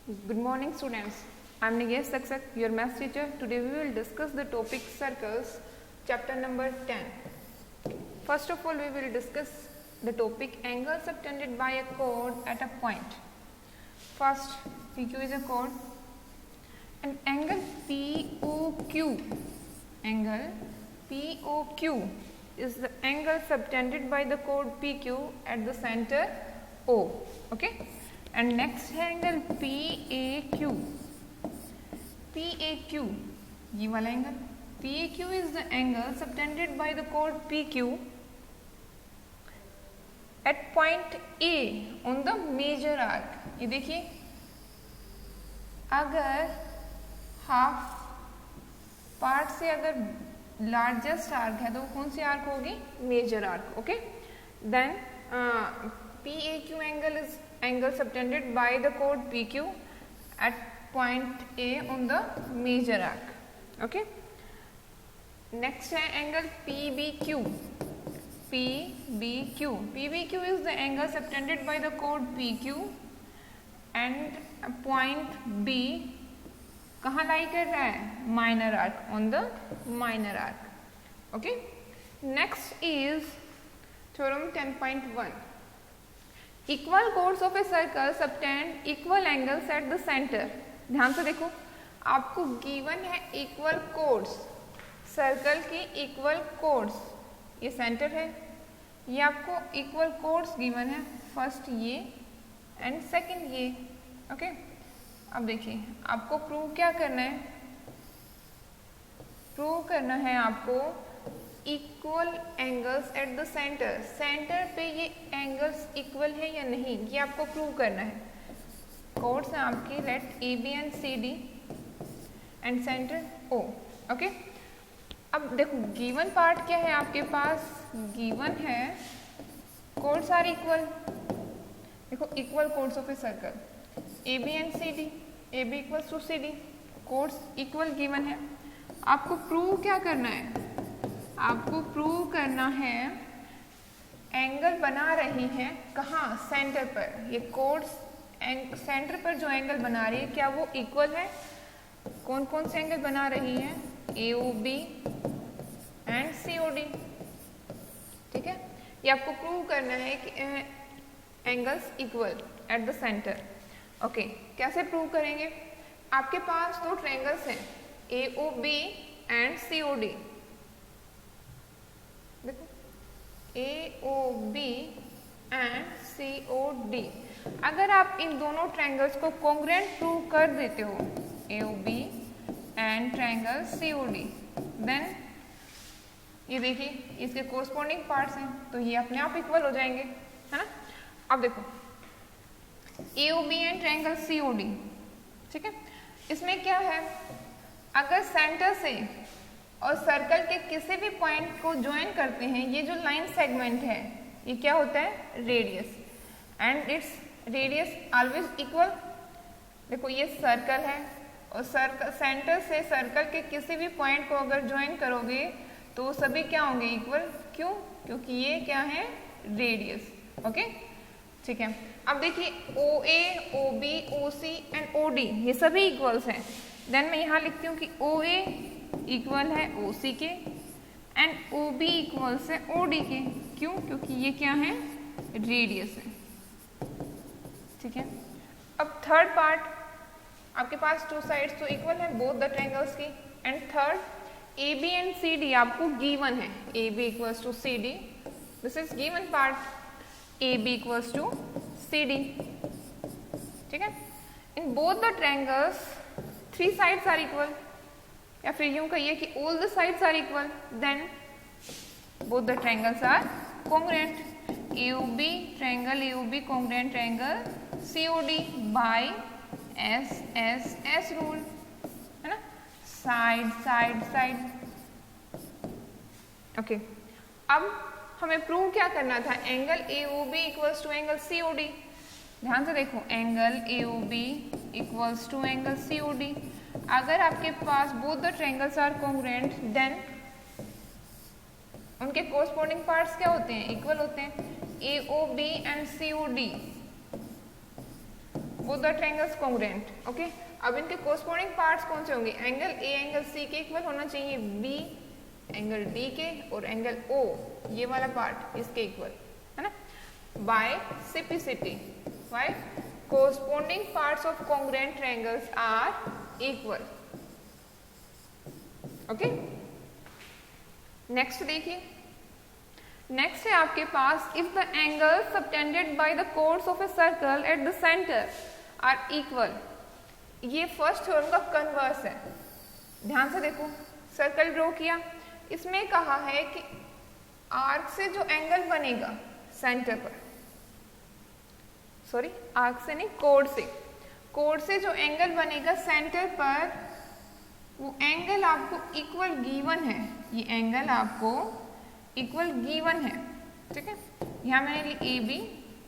Good morning students. I am Nigesh Saksak, your maths teacher. Today we will discuss the topic circles, chapter number 10. First of all, we will discuss the topic angles subtended by a chord at a point. First, PQ is a chord. An angle POQ is the angle subtended by the chord PQ at the center O. Okay. And next angle PAQ, ये वाला angle PAQ is the angle subtended by the chord PQ at point A on the major arc. ये देखिए, अगर half part से अगर largest arc है तो वो कौन सी आर्क होगी? Major arc. Okay, then PAQ angle is angle subtended by the chord PQ at point A on the major arc. Okay. Next है angle PBQ. PBQ is the angle subtended by the chord PQ and point B कहाँ लाई कर रहा है? Minor arc, on the minor arc. Okay. Next is theorem 10.1. Equal chords of a circle subtend equal angles at the center. ध्यान से देखो, आपको given है equal codes, circle की इक्वल कोड्स, ये सेंटर है, ये आपको इक्वल कोड्स गिवन है, फर्स्ट ये एंड सेकंड ये. ओके, अब देखिए आपको प्रूव क्या करना है? प्रूव करना है आपको equal angles eight the centre. Centre पे ये एंगल्स इक्वल है या नहीं, ये आपको प्रूव करना है. कोड्स हैं आपकी, let A B and C D and centre O. Okay, अब देखो गिवन पार्ट क्या है आपके पास? गिवन है कोड्स आर इक्वल. देखो equal chords of a circle, A B and C D, A B equals to C D, chords equal given है. आपको प्रूव क्या करना है? आपको प्रूव करना है एंगल बना रही है कहाँ? सेंटर पर. ये कोड्स सेंटर पर जो एंगल बना रही है क्या वो इक्वल है? कौन कौन से एंगल बना रही है? AOB and COD. ठीक है, ये आपको प्रूव करना है कि angles equal eight the centre. Okay, कैसे प्रूव करेंगे? आपके पास दो ट्रायंगल्स हैं, AOB एंड COD. देखो AOB एंड COD. अगर आप इन दोनों ट्रायंगल्स को कॉन्ग्रुएंट प्रूव कर देते हो, AOB and triangle COD, then ये देखिए इसके कोरस्पॉन्डिंग पार्ट्स हैं तो ये अपने आप इक्वल हो जाएंगे, है ना. अब देखो AOB एंड ट्रायंगल COD, ठीक है, इसमें क्या है? अगर सेंटर से और सर्कल के किसी भी पॉइंट को ज्वाइन करते हैं, ये जो लाइन सेगमेंट है ये क्या होता है? Radius. And its radius always equal. देखो ये सर्कल है और सर्कल सेंटर से सर्कल के किसी भी पॉइंट को अगर ज्वाइन करोगे तो सभी क्या होंगे? इक्वल. क्यों? क्योंकि ये क्या है? रेडियस. ओके, ठीक है. अब देखिए OA, OB, OC and OD ये सभी इक्वल्स हैं. देन मैं यहाँ लिखती हूँ कि OA इक्वल है OC के एंड OB इक्वल्स है OD के. क्यों? क्योंकि ये क्या है? रेडियस है. ठीक है. अब थर्ड पार्ट, आपके पास टू साइड्स तो इक्वल है बोथ द ट्रायंगल्स की. And third AB and CD आपको गिवन है, AB equals to CD. This is given part, AB equals to CD. ठीक है. In both the triangles three sides are equal, या फिर यूं कहिए कि all the sides are equal, then both the triangles are congruent. AOB triangle AOB congruent triangle COD by SSS rule, है ना, side side side. Okay, अब हमें prove क्या करना था? Angle AOB equals to angle COD. ध्यान से देखो, angle AOB equals to angle COD. अगर आपके पास both the triangles are congruent, then उनके कोरस्पॉन्डिंग पार्ट्स क्या होते हैं? इक्वल होते हैं. AOB and COD both the triangles congruent. Okay, अब इनके कोरस्पॉन्डिंग पार्ट्स कौन से होंगे? एंगल ए एंगल सी के इक्वल होना चाहिए, बी एंगल डी के, और एंगल ओ ये वाला पार्ट इसके इक्वल है ना, by CPCT, by corresponding parts of congruent triangles are equal. Okay, next देखिए. नेक्स्ट है आपके पास, if the angle subtended by the chords of a circle at the centre are equal. ये फर्स्ट थ्योरम का converse है. ध्यान से देखो, सर्कल ड्रॉ किया, इसमें कहा है कि आर्क से जो एंगल बनेगा सेंटर पर, सॉरी आर्क से नहीं, कोड से जो एंगल बनेगा सेंटर पर, वो एंगल आपको इक्वल गिवन है. ये एंगल आपको इक्वल गिवन है. ठीक है, यहाँ मैंने ली ए बी,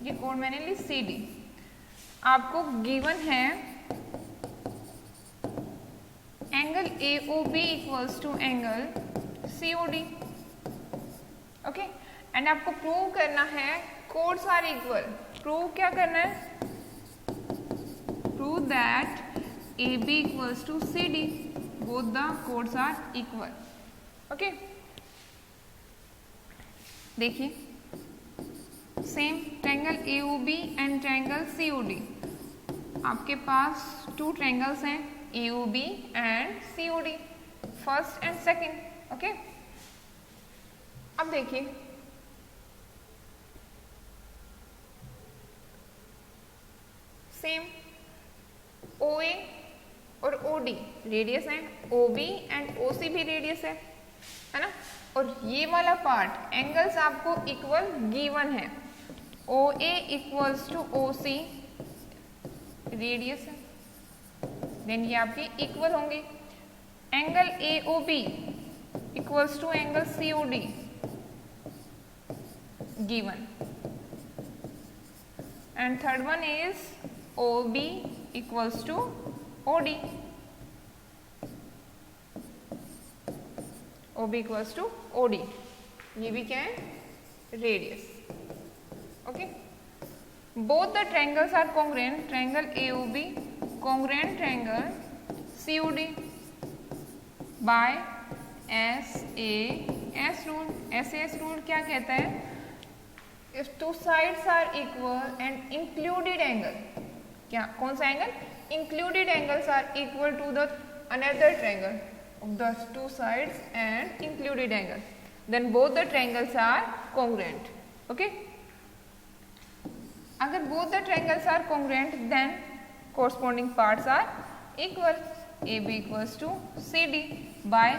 ये कोड मैंने ली सी डी. आपको गिवन है angle A O B equals to angle C O D. Okay, and आपको प्रूव करना है कोड्स आर इक्वल. प्रूव क्या करना है? Prove that A B equals to C D, both the codes are equal. Okay, देखिए same triangle AOB and triangle COD. आपके पास two triangles हैं AOB and COD, first and second. Okay, अब देखिए same OA और OD radius है, OB and OC भी radius है ना. और ये वाला पार्ट एंगल्स आपको इक्वल गिवन है. OA equals to OC radius है, देन ये आपके इक्वल होंगे. Angle AOB equals to angle COD given. And third one is OB equals to OD. OB equals to OD, ये भी क्या है? Radius. Okay, both the triangles are congruent. Triangle AOB congruent triangle COD by SAS rule. SAS rule क्या कहता है? If two sides are equal and included angle, क्या कौन सा angle? Included angles are equal to the another triangle of the two sides and included angle, then both the triangles are congruent. Okay, अगर both the triangles are congruent, then corresponding parts are equal. AB equals to CD by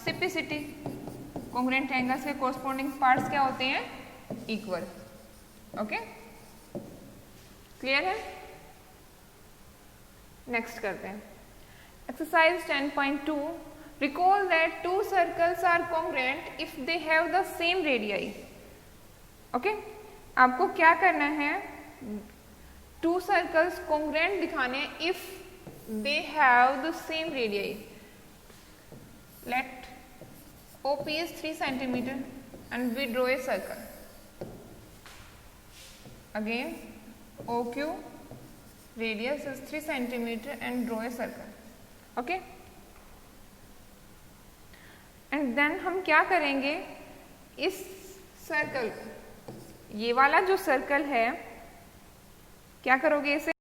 simplicity. congruent triangles के corresponding parts क्या होते हैं? equal. Okay, clear है? Next करते हैं. Exercise 10.2. Recall that two circles are congruent if they have the same radii. Okay, आपको क्या करना है? टू सर्कल्स कॉन्ग्रुएंट दिखाने if they have the same radii. Let OP is 3 centimeter and we draw a circle. Again OQ radius is 3 centimeter and draw a circle. Okay, and then हम क्या करेंगे? इस circle को, ये वाला जो circle है, क्या करोगे इसे?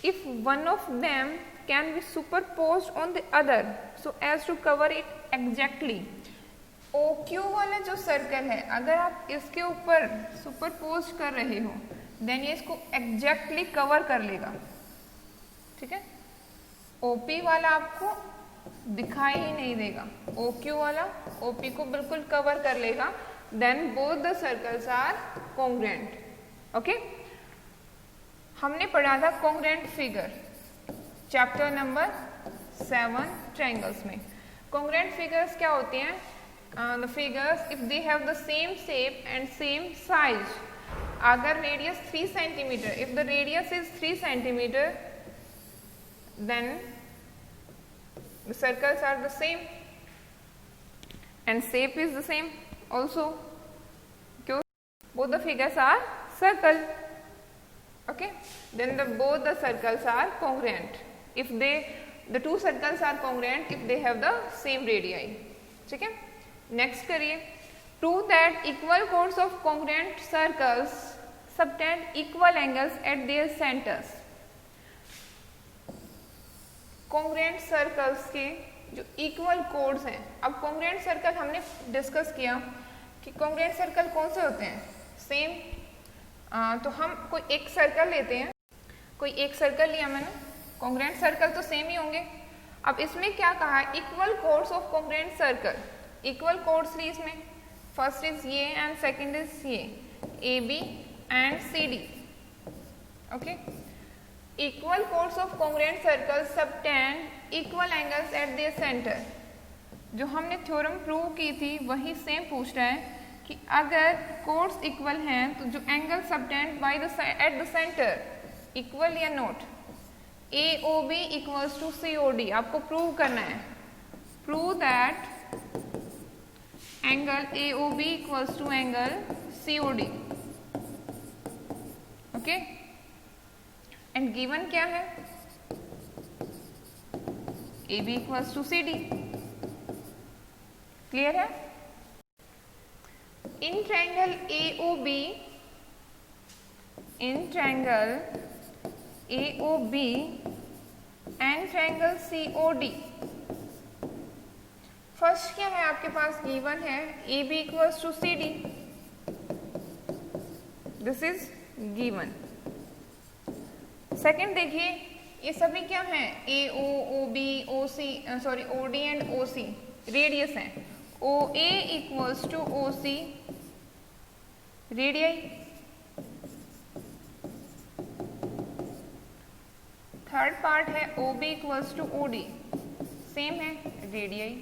If one of them can be superposed on the other so as to cover it exactly. OQ वाला जो सर्कल है, अगर आप इसके ऊपर सुपरपोज कर रहे हो, देन ये इसको एग्जैक्टली कवर कर लेगा. ठीक है, OP वाला आपको दिखाई ही नहीं देगा, OQ वाला OP को बिल्कुल कवर कर लेगा. Then both the circles are congruent. Okay, हमने पढ़ा था congruent figure chapter number 7 triangles में. कॉन्ग्रुएंट फिगर्स क्या होते हैं? The figures if they have the same shape and same size. अगर radius 3 centimetre, if the radius is 3 centimetre, then the circles are the same and shape is the same also. Both the figures are circle. Okay, then both the circles are congruent if the two circles are congruent if they have the same radii. ठीक है, next करिए, prove that equal chords of congruent circles subtend equal angles at their centers. congruent circles के जो equal codes हैं, अब congruent circle हमने discuss किया कि कॉन्ग्रुएंट सर्कल कौन से होते हैं, सेम। तो हम कोई एक सर्कल लेते हैं, कोई एक सर्कल लिया मैंने, कॉन्ग्रुएंट सर्कल तो सेम ही होंगे। अब इसमें क्या कहा है, equal chords of congruent circle, equal chords ली इसमें, फर्स्ट इज ये एंड सेकंड इज ये, A B and C D. Okay, equal chords of congruent circle subtend equal angles at their centre. जो हमने थ्योरम प्रूव की थी वही same पूछ रहा है कि अगर कोड्स इक्वल हैं तो जो angle subtend by the at the centre equal या not, A O B equals to C O D, आपको प्रूव करना है। Prove that angle A O B equals to angle C O D. Okay, and given क्या है, A B equals to C D. Clear है? In triangle A O B, in triangle A O B and triangle C O D, first क्या है आपके पास, given है A B equals to C D, this is given. Second देखिए, ये सभी क्या हैं, A O, O B, O C, sorry O D and O C radius हैं, O A equals to O C radii. Third part है O B equals to O D, same है radii.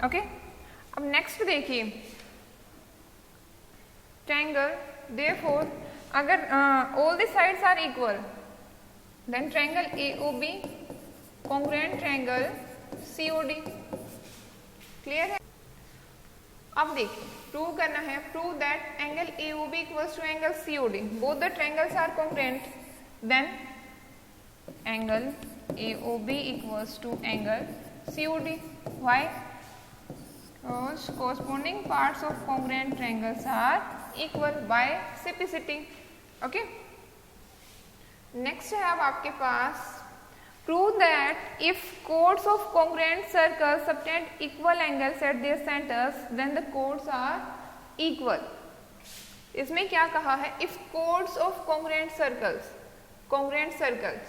Okay, अब next देखिए, triangle therefore अगर all the sides are equal then triangle AOB congruent triangle COD। Clear है? अब देखिए, prove करना है, prove that angle AOB equals to angle COD, both the triangles are congruent, then angle AOB equals to angle COD। Why? Because corresponding parts of congruent triangles are equal by simplicity। Okay, next है अब आपके पास, prove that if chords of congruent circles subtend equal angles at their centers then the chords are equal। इसमें क्या कहा है, if chords of congruent circles, congruent circles,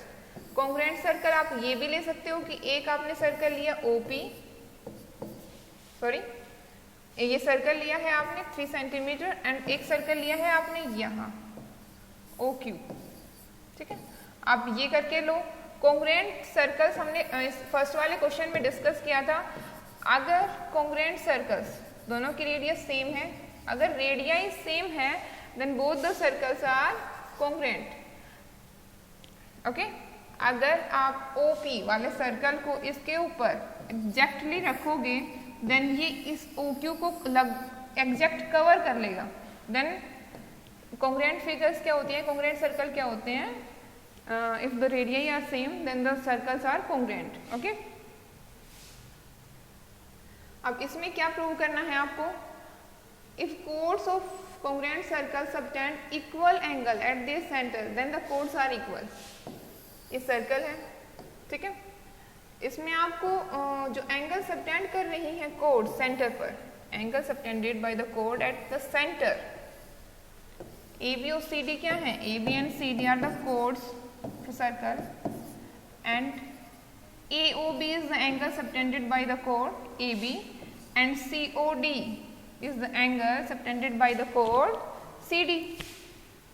congruent circle आप ये भी ले सकते हो कि एक आपने सर्कल लिया OP, सॉरी ये सर्कल लिया है आपने 3 सेंटीमीटर एंड एक सर्कल लिया है आपने यहाँ OQ। ठीक है, आप ये करके लो। कॉन्ग्रुएंट सर्कल्स हमने फर्स्ट वाले क्वेश्चन में डिस्कस किया था, अगर कॉन्ग्रुएंट सर्कल्स दोनों की रेडियस सेम है, अगर रेडियाई सेम है then both the circles are congruent. Okay, अगर आप OP वाले सर्कल को इसके ऊपर एग्जैक्टली रखोगे देन ये इस OQ को एग्जैक्ट कवर कर लेगा। देन कॉन्ग्रुएंट फिगर्स क्या होती हैं, कॉन्ग्रुएंट सर्कल क्या होते हैं, if the radii are same then the circles are congruent. Okay, अब इसमें क्या प्रूव करना है आपको, if chords of congruent circle subtend equal angle at their centre then the chords are equal. ये सर्कल है, ठीक है, इसमें आपको जो एंगल सबटेंड कर रही है कोड सेंटर पर, angle subtended by the code eight the centre, A B और सी डी क्या है, A B and C D R the codes of circle and A O B is the angle subtended by the code A B and C O D is the angle subtended by the code C D.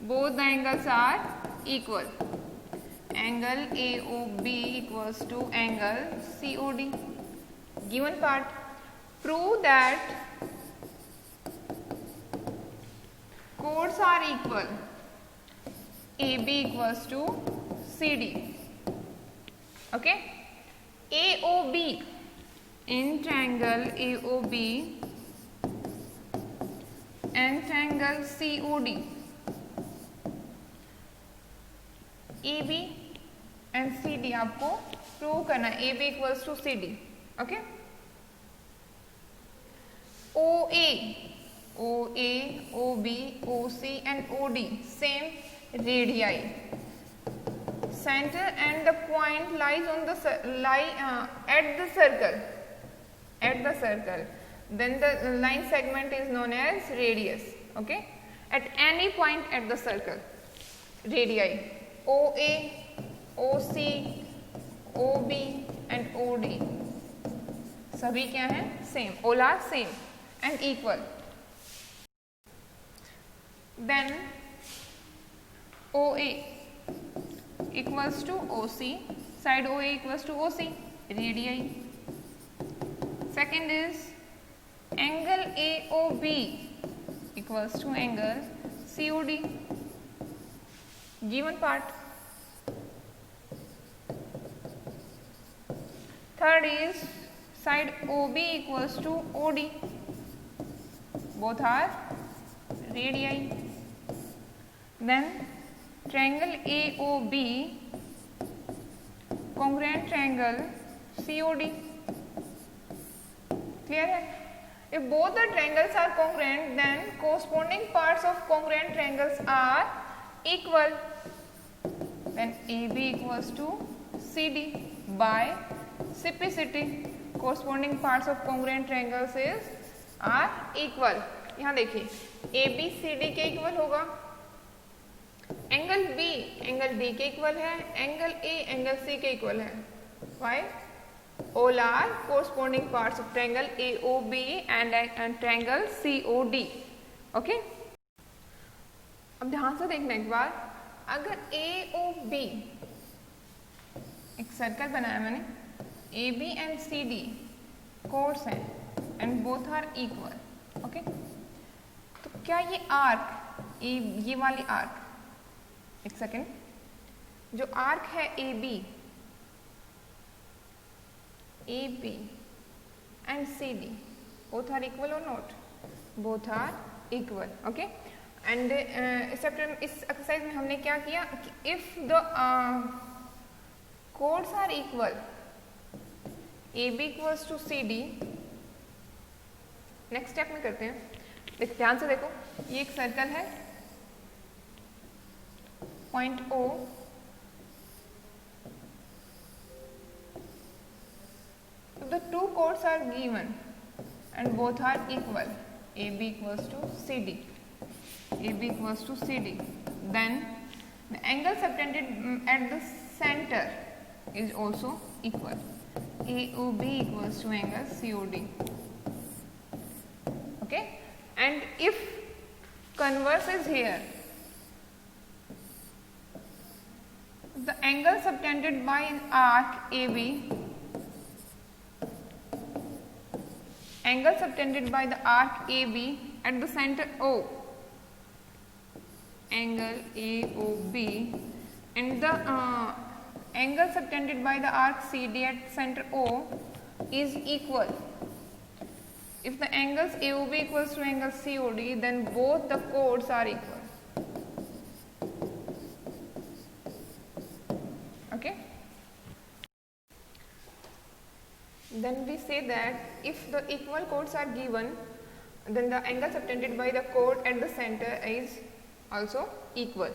Both the angles are equal, angle AOB equals to angle COD। given part, prove that chords are equal, AB equals to CD। okay, AOB, in triangle AOB and triangle COD. AB and CD आपको prove करना है. AB equals to CD. Okay. OA, OB, OC and OD same radii. Center and the point lies on the at the circle. At the circle. Then the line segment is known as radius. Okay. At any point at the circle. Radii. OA, OC, OB and OD सभी क्या हैं? Same. All are same and equal. Then OA equals to OC, side OA equals to OC, radii. Second is angle AOB equals to angle COD, given part. Third is side OB equals to OD, both are radii. Then triangle AOB congruent triangle COD. Clear है? If both the triangles are congruent, then corresponding parts of congruent triangles are equal. Then AB equals to CD by simplicity. Corresponding parts of congruent triangles are equal. यहाँ देखिए AB CD के equal होगा, angle B angle D के equal है, angle A angle C के equal है. Why? All are corresponding parts of triangle AOB and triangle COD. Okay? अब ध्यान से देखना एक बार. अगर AOB एक सर्कल बनाया मैंने, AB and CD कोर्स हैं and both are equal. Okay? तो क्या ये आर्क, ये वाली आर्क, एक सेकेंड, जो आर्क है AB and CD both are equal or not? Both are equal. Okay? And इस एक्सरसाइज में हमने क्या किया? If the chords are equal, AB equals to CD, next step में करते हैं. ध्यान से देखो, ये एक सर्कल है, point O, the two chords are given and both are equal. AB equals to CD. AB equals to CD. Then the angle subtended at the center is also equal. AOB equals to angle COD. Okay? And if converse is here, the angle subtended by arc AB, angle subtended by the arc AB at the center O, angle AOB, and the angle subtended by the arc CD at center O is equal. If the angles AOB equals to angle COD, then both the chords are equal. Okay? Then we say that if the equal chords are given, then the angle subtended by the chord at the center is also equal.